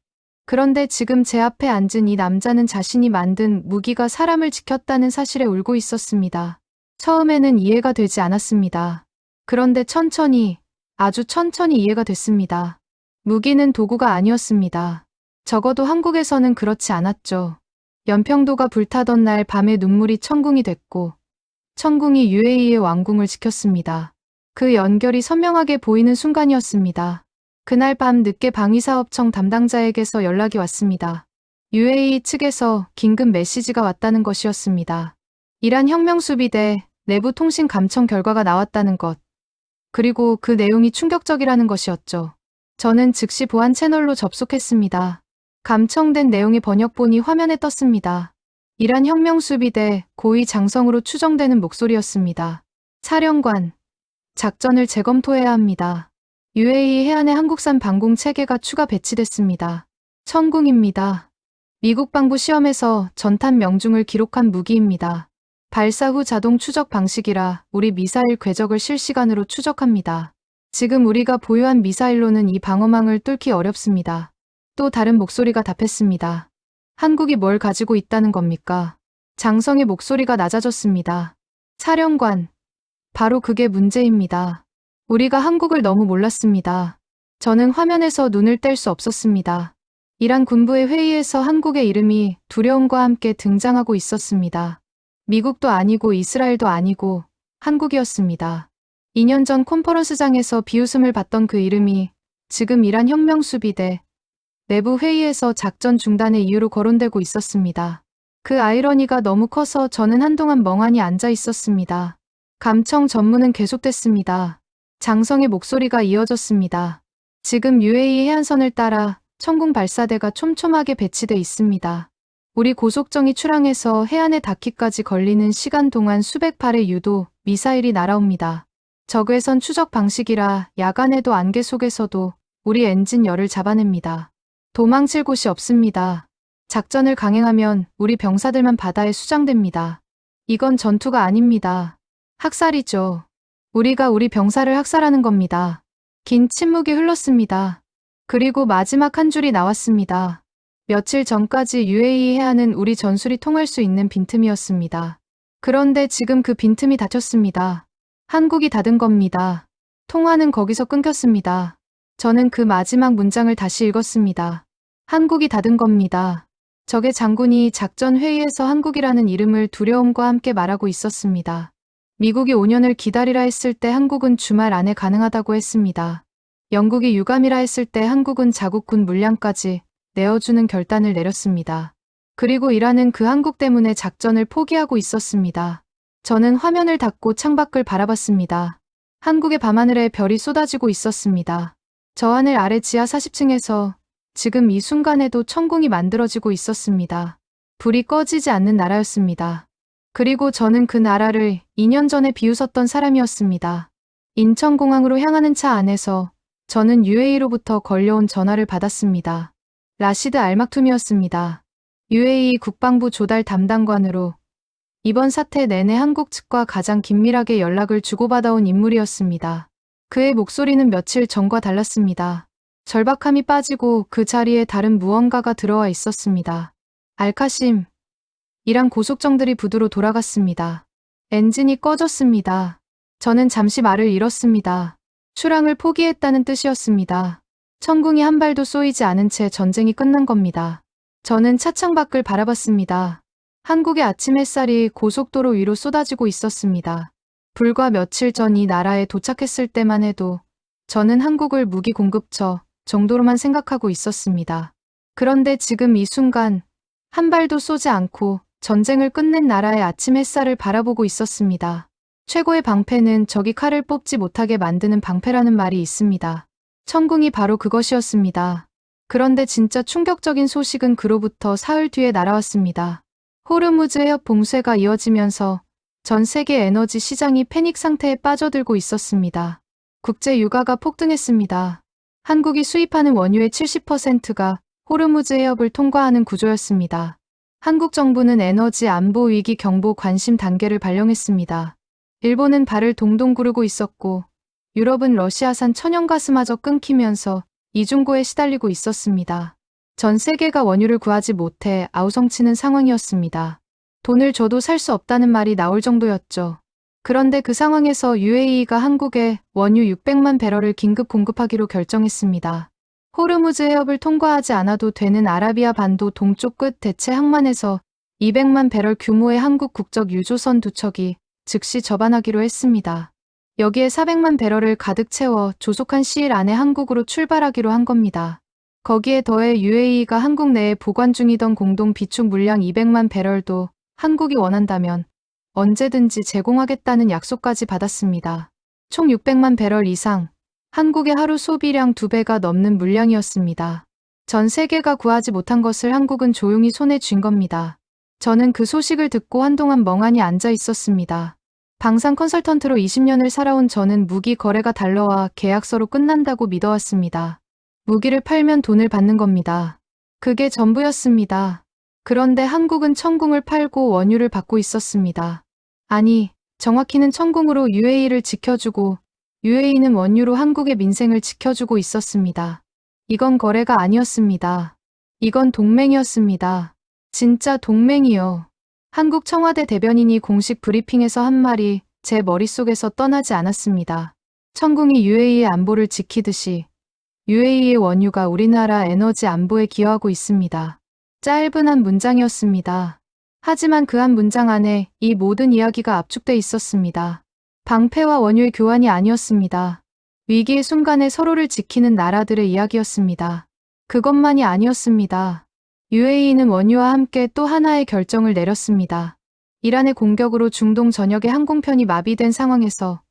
그런데 지금 제 앞에 앉은 이 남자는 자신이 만든 무기가 사람을 지켰다는 사실에 울고 있었습니다. 처음에는 이해가 되지 않았습니다. 그런데 천천히, 아주 천천히 이해가 됐습니다. 무기는 도구가 아니었습니다. 적어도 한국에서는 그렇지 않았죠. 연평도가 불타던 날 밤에 눈물이 천궁이 됐고 천궁이 UAE의 왕궁을 지켰습니다. 그 연결이 선명하게 보이는 순간이었습니다. 그날 밤 늦게 방위사업청 담당자에게서 연락이 왔습니다. UAE 측에서 긴급 메시지가 왔다는 것이었습니다. 이란 혁명수비대 내부 통신 감청 결과가 나왔다는 것. 그리고 그 내용이 충격적이라는 것이었죠. 저는 즉시 보안 채널로 접속했습니다. 감청된 내용의 번역본이 화면에 떴습니다. 이란 혁명수비대 고위 장성으로 추정되는 목소리였습니다. 사령관, 작전을 재검토해야 합니다. UAE 해안에 한국산 방공 체계가 추가 배치됐습니다. 천궁입니다. 미국 방부 시험에서 전탄 명중을 기록한 무기입니다. 발사 후 자동 추적 방식이라 우리 미사일 궤적을 실시간으로 추적합니다. 지금 우리가 보유한 미사일로는 이 방어망을 뚫기 어렵습니다. 또 다른 목소리가 답했습니다. 한국이 뭘 가지고 있다는 겁니까? 장성의 목소리가 낮아졌습니다. 사령관, 바로 그게 문제입니다. 우리가 한국을 너무 몰랐습니다. 저는 화면에서 눈을 뗄 수 없었습니다. 이란 군부의 회의에서 한국의 이름이 두려움과 함께 등장하고 있었습니다. 미국도 아니고 이스라엘도 아니고 한국이었습니다. 2년 전 컨퍼런스장에서 비웃음을 받던 그 이름이 지금 이란 혁명수비대 내부 회의에서 작전 중단의 이유로 거론되고 있었습니다. 그 아이러니가 너무 커서 저는 한동안 멍하니 앉아 있었습니다. 감청 전문은 계속됐습니다. 장성의 목소리가 이어졌습니다. 지금 UAE 해안선을 따라 천궁 발사대가 촘촘하게 배치돼 있습니다. 우리 고속정이 출항해서 해안에 닿기까지 걸리는 시간 동안 수백 발의 유도 미사일이 날아옵니다. 적외선 추적 방식이라 야간에도 안개 속에서도 우리 엔진 열을 잡아냅니다. 도망칠 곳이 없습니다. 작전을 강행하면 우리 병사들만 바다에 수장됩니다. 이건 전투가 아닙니다. 학살이죠. 우리가 우리 병사를 학살하는 겁니다. 긴 침묵이 흘렀습니다. 그리고 마지막 한 줄이 나왔습니다. 며칠 전까지 UAE 해안은 우리 전술이 통할 수 있는 빈틈이었습니다. 그런데 지금 그 빈틈이 닫혔습니다. 한국이 닫은 겁니다. 통화는 거기서 끊겼습니다. 저는 그 마지막 문장을 다시 읽었습니다. 한국이 닫은 겁니다. 적의 장군이 작전 회의에서 한국이라는 이름을 두려움과 함께 말하고 있었습니다. 미국이 5년을 기다리라 했을 때 한국은 주말 안에 가능하다고 했습니다. 영국이 유감이라 했을 때 한국은 자국군 물량까지 내어주는 결단을 내렸습니다. 그리고 이란은 그 한국 때문에 작전을 포기하고 있었습니다. 저는 화면을 닫고 창밖을 바라봤습니다. 한국의 밤하늘에 별이 쏟아지고 있었습니다. 저 하늘 아래 지하 40층에서 지금 이 순간에도 천궁이 만들어지고 있었습니다. 불이 꺼지지 않는 나라였습니다. 그리고 저는 그 나라를 2년 전에 비웃었던 사람이었습니다. 인천공항으로 향하는 차 안에서 저는 UAE로부터 걸려온 전화를 받았습니다. 라시드 알막툼이었습니다. UAE 국방부 조달 담당관으로 이번 사태 내내 한국 측과 가장 긴밀하게 연락을 주고받아온 인물이었습니다. 그의 목소리는 며칠 전과 달랐습니다. 절박함이 빠지고 그 자리에 다른 무언가가 들어와 있었습니다. 알카심. 이란 고속정들이 부두로 돌아갔습니다. 엔진이 꺼졌습니다. 저는 잠시 말을 잃었습니다. 출항을 포기했다는 뜻이었습니다. 천궁이 한 발도 쏘이지 않은 채 전쟁이 끝난 겁니다. 저는 차창 밖을 바라봤습니다. 한국의 아침 햇살이 고속도로 위로 쏟아지고 있었습니다. 불과 며칠 전 이 나라에 도착했을 때만 해도 저는 한국을 무기 공급처 정도로만 생각하고 있었습니다. 그런데 지금 이 순간 한 발도 쏘지 않고 전쟁을 끝낸 나라의 아침 햇살을 바라보고 있었습니다. 최고의 방패는 적이 칼을 뽑지 못하게 만드는 방패라는 말이 있습니다. 천궁이 바로 그것이었습니다. 그런데 진짜 충격적인 소식은 그로부터 사흘 뒤에 날아왔습니다. 호르무즈 해협 봉쇄가 이어지면서 전 세계 에너지 시장이 패닉 상태에 빠져들고 있었습니다. 국제 유가가 폭등했습니다. 한국이 수입하는 원유의 70%가 호르무즈 해협을 통과하는 구조였습니다. 한국 정부는 에너지 안보 위기 경보 관심 단계를 발령했습니다. 일본은 발을 동동 구르고 있었고 유럽은 러시아산 천연가스마저 끊기면서 이중고에 시달리고 있었습니다. 전 세계가 원유를 구하지 못해 아우성치는 상황이었습니다. 돈을 줘도 살 수 없다는 말이 나올 정도였죠. 그런데 그 상황에서 UAE가 한국에 원유 600만 배럴을 긴급 공급하기로 결정했습니다. 호르무즈 해협을 통과하지 않아도 되는 아라비아 반도 동쪽 끝 대체 항만에서 200만 배럴 규모의 한국 국적 유조선 두 척이 즉시 접안하기로 했습니다. 여기에 400만 배럴을 가득 채워 조속한 시일 안에 한국으로 출발하기로 한 겁니다. 거기에 더해 UAE가 한국 내에 보관 중이던 공동 비축 물량 200만 배럴도 한국이 원한다면 언제든지 제공하겠다는 약속까지 받았습니다. 총 600만 배럴 이상, 한국의 하루 소비량 2배가 넘는 물량이었습니다. 전 세계가 구하지 못한 것을 한국은 조용히 손에 쥔 겁니다. 저는 그 소식을 듣고 한동안 멍하니 앉아 있었습니다. 방산 컨설턴트로 20년을 살아온 저는 무기 거래가 달러와 계약서로 끝난다고 믿어왔습니다. 무기를 팔면 돈을 받는 겁니다. 그게 전부였습니다. 그런데 한국은 천궁을 팔고 원유를 받고 있었습니다. 아니, 정확히는 천궁으로 UAE를 지켜주고 UAE는 원유로 한국의 민생을 지켜주고 있었습니다. 이건 거래가 아니었습니다. 이건 동맹이었습니다. 진짜 동맹이요. 한국 청와대 대변인이 공식 브리핑에서 한 말이 제 머릿속에서 떠나지 않았습니다. 천궁이 UAE의 안보를 지키듯이 UAE의 원유가 우리나라 에너지 안보에 기여하고 있습니다. 짧은 한 문장이었습니다. 하지만 그 한 문장 안에 이 모든 이야기가 압축돼 있었습니다. 방패와 원유의 교환이 아니었습니다. 위기의 순간에 서로를 지키는 나라들의 이야기였습니다. 그것만이 아니었습니다. UAE는 원유와 함께 또 하나의 결정을 내렸습니다. 이란의 공격으로 중동 전역의 항공편이 마비된 상황에서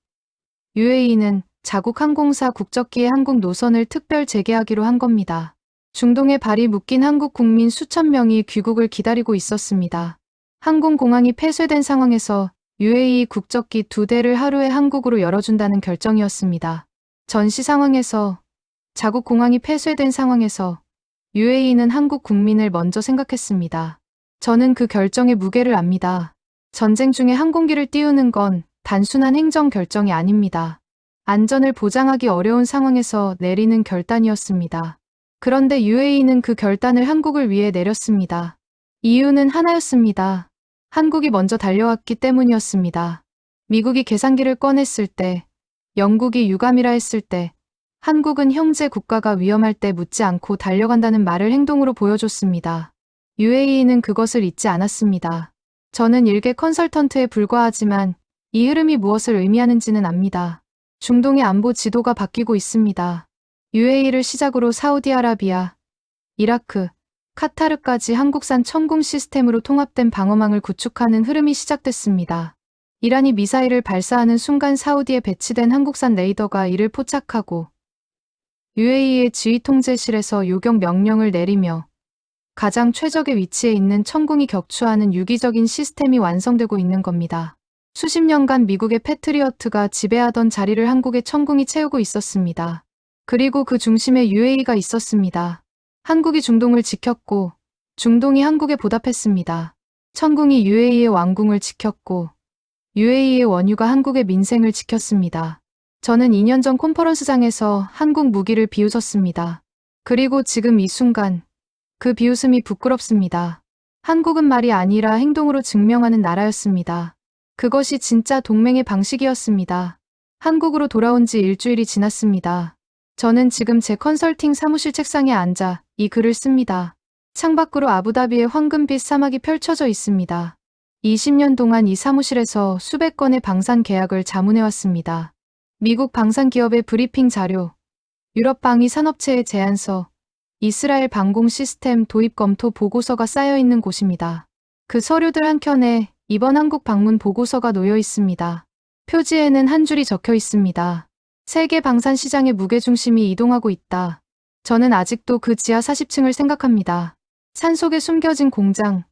UAE는 자국 항공사 국적기의 항공 노선을 특별 재개하기로 한 겁니다. 중동에 발이 묶인 한국 국민 수천 명이 귀국을 기다리고 있었습니다. 항공공항이 폐쇄된 상황에서 UAE 국적기 2대를 하루에 한국으로 열어준다는 결정이었습니다. 전시 상황에서 자국 공항이 폐쇄된 상황에서 UAE는 한국 국민을 먼저 생각했습니다. 저는 그 결정의 무게를 압니다. 전쟁 중에 항공기를 띄우는 건 단순한 행정 결정이 아닙니다. 안전을 보장하기 어려운 상황에서 내리는 결단이었습니다. 그런데 UAE는 그 결단을 한국을 위해 내렸습니다. 이유는 하나였습니다. 한국이 먼저 달려왔기 때문이었습니다. 미국이 계산기를 꺼냈을 때, 영국이 유감이라 했을 때, 한국은 형제 국가가 위험할 때 묻지 않고 달려간다는 말을 행동으로 보여줬습니다. UAE는 그것을 잊지 않았습니다. 저는 일개 컨설턴트에 불과하지만 이 흐름이 무엇을 의미하는지는 압니다. 중동의 안보 지도가 바뀌고 있습니다. UAE를 시작으로 사우디아라비아, 이라크, 카타르까지 한국산 천궁 시스템으로 통합된 방어망을 구축하는 흐름이 시작됐습니다. 이란이 미사일을 발사하는 순간 사우디에 배치된 한국산 레이더가 이를 포착하고 UAE의 지휘통제실에서 요격 명령을 내리며 가장 최적의 위치에 있는 천궁이 격추하는 유기적인 시스템이 완성되고 있는 겁니다. 수십 년간 미국의 패트리어트가 지배하던 자리를 한국의 천궁이 채우고 있었습니다. 그리고 그 중심에 UAE가 있었습니다. 한국이 중동을 지켰고 중동이 한국에 보답했습니다. 천궁이 UAE의 왕궁을 지켰고 UAE의 원유가 한국의 민생을 지켰습니다. 저는 2년 전 컨퍼런스장에서 한국 무기를 비웃었습니다. 그리고 지금 이 순간 그 비웃음이 부끄럽습니다. 한국은 말이 아니라 행동으로 증명하는 나라였습니다. 그것이 진짜 동맹의 방식이었습니다. 한국으로 돌아온 지 일주일이 지났습니다. 저는 지금 제 컨설팅 사무실 책상에 앉아 이 글을 씁니다. 창밖으로 아부다비의 황금빛 사막이 펼쳐져 있습니다. 20년 동안 이 사무실에서 수백 건의 방산 계약을 자문해왔습니다. 미국 방산 기업의 브리핑 자료, 유럽 방위 산업체의 제안서, 이스라엘 방공 시스템 도입 검토 보고서가 쌓여있는 곳입니다. 그 서류들 한켠에 이번 한국 방문 보고서가 놓여 있습니다. 표지에는 한 줄이 적혀 있습니다. 세계 방산 시장의 무게중심이 이동하고 있다. 저는 아직도 그 지하 40층을 생각합니다. 산속에 숨겨진 공장,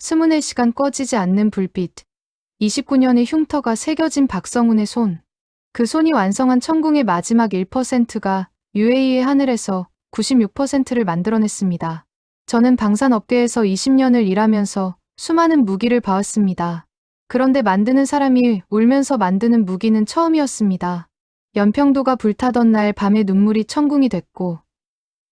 24시간 꺼지지 않는 불빛, 29년의 흉터가 새겨진 박성훈의 손. 그 손이 완성한 천궁의 마지막 1%가 UAE의 하늘에서 96%를 만들어냈습니다. 저는 방산업계에서 20년을 일하면서 수많은 무기를 봐왔습니다. 그런데 만드는 사람이 울면서 만드는 무기는 처음이었습니다. 연평도가 불타던 날 밤의 눈물이 천궁이 됐고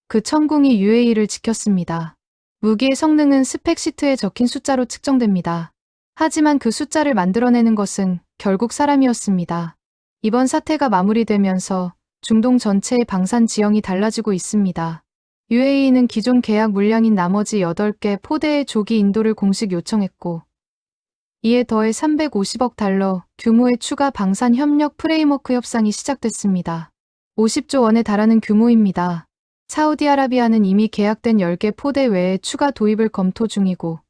그 천궁이 UAE를 지켰습니다. 무기의 성능은 스펙시트에 적힌 숫자로 측정됩니다. 하지만 그 숫자를 만들어내는 것은 결국 사람이었습니다. 이번 사태가 마무리되면서 중동 전체의 방산 지형이 달라지고 있습니다. UAE는 기존 계약 물량인 나머지 8개 포대의 조기 인도를 공식 요청했고 이에 더해 350억 달러 규모의 추가 방산 협력 프레임워크 협상이 시작됐습니다. 50조 원에 달하는 규모입니다. 사우디아라비아는 이미 계약된 10개 포대 외에 추가 도입을 검토 중이고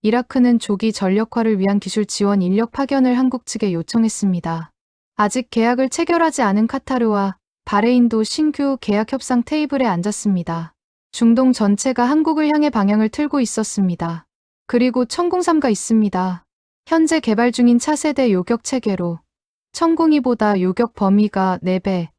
이라크는 조기 전력화를 위한 기술 지원 인력 파견을 한국 측에 요청했습니다. 아직 계약을 체결하지 않은 카타르와 바레인도 신규 계약 협상 테이블에 앉았습니다. 중동 전체가 한국을 향해 방향을 틀고 있었습니다. 그리고 천궁3가 있습니다. 현재 개발 중인 차세대 요격 체계로 천궁2보다 요격 범위가 4배,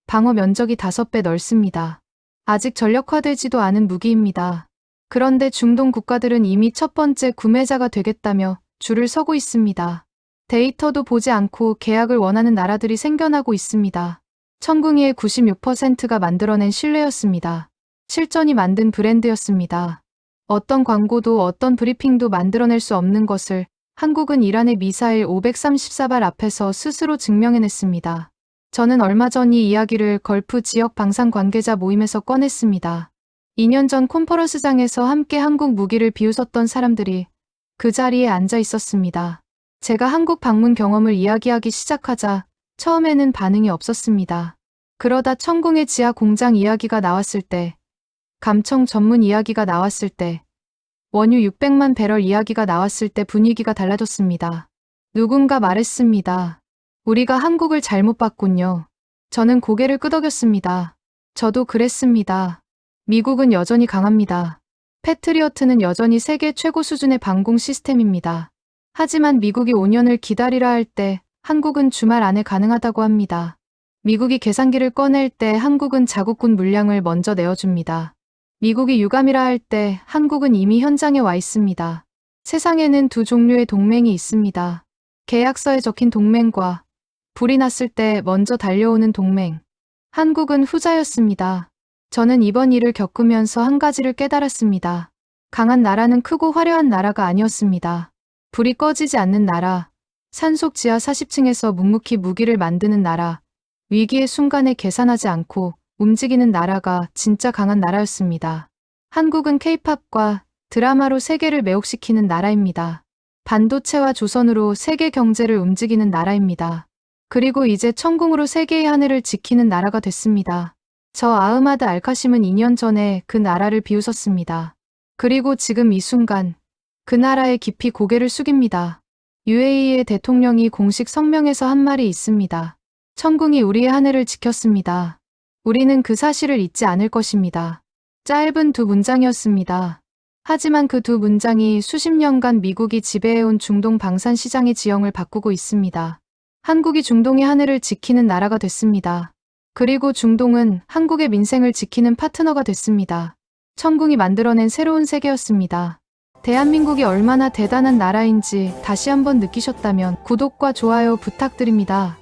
방어 면적이 5배 넓습니다. 아직 전력화되지도 않은 무기입니다. 그런데 중동 국가들은 이미 첫 번째 구매자가 되겠다며 줄을 서고 있습니다. 데이터도 보지 않고 계약을 원하는 나라들이 생겨나고 있습니다. 천궁이의 96%가 만들어낸 신뢰였습니다. 실전이 만든 브랜드였습니다. 어떤 광고도 어떤 브리핑도 만들어낼 수 없는 것을 한국은 이란의 미사일 534발 앞에서 스스로 증명해냈습니다. 저는 얼마 전 이 이야기를 걸프 지역 방산 관계자 모임에서 꺼냈습니다. 2년 전 콘퍼런스장에서 함께 한국 무기를 비웃었던 사람들이 그 자리에 앉아 있었습니다. 제가 한국 방문 경험을 이야기하기 시작하자 처음에는 반응이 없었습니다. 그러다 천궁의 지하 공장 이야기가 나왔을 때, 감청 전문 이야기가 나왔을 때, 원유 600만 배럴 이야기가 나왔을 때 분위기가 달라졌습니다. 누군가 말했습니다. 우리가 한국을 잘못 봤군요. 저는 고개를 끄덕였습니다. 저도 그랬습니다. 미국은 여전히 강합니다. 패트리어트는 여전히 세계 최고 수준의 방공 시스템입니다. 하지만 미국이 5년을 기다리라 할 때 한국은 주말 안에 가능하다고 합니다. 미국이 계산기를 꺼낼 때 한국은 자국군 물량을 먼저 내어줍니다. 미국이 유감이라 할 때 한국은 이미 현장에 와 있습니다. 세상에는 두 종류의 동맹이 있습니다. 계약서에 적힌 동맹과 불이 났을 때 먼저 달려오는 동맹. 한국은 후자였습니다. 저는 이번 일을 겪으면서 한 가지를 깨달았습니다. 강한 나라는 크고 화려한 나라가 아니었습니다. 불이 꺼지지 않는 나라, 산속 지하 40층에서 묵묵히 무기를 만드는 나라, 위기의 순간에 계산하지 않고 움직이는 나라가 진짜 강한 나라였습니다. 한국은 K-팝과 드라마로 세계를 매혹시키는 나라입니다. 반도체와 조선으로 세계 경제를 움직이는 나라입니다. 그리고 이제 천궁으로 세계의 하늘을 지키는 나라가 됐습니다. 저 아흐마드 알카심은 2년 전에 그 나라를 비웃었습니다. 그리고 지금 이 순간 그 나라에 깊이 고개를 숙입니다. UAE의 대통령이 공식 성명에서 한 말이 있습니다. 천궁이 우리의 하늘을 지켰습니다. 우리는 그 사실을 잊지 않을 것입니다. 짧은 두 문장이었습니다. 하지만 그 두 문장이 수십 년간 미국이 지배해온 중동 방산 시장의 지형을 바꾸고 있습니다. 한국이 중동의 하늘을 지키는 나라가 됐습니다. 그리고 중동은 한국의 민생을 지키는 파트너가 됐습니다. 천궁이 만들어낸 새로운 세계였습니다. 대한민국이 얼마나 대단한 나라인지 다시 한번 느끼셨다면 구독과 좋아요 부탁드립니다.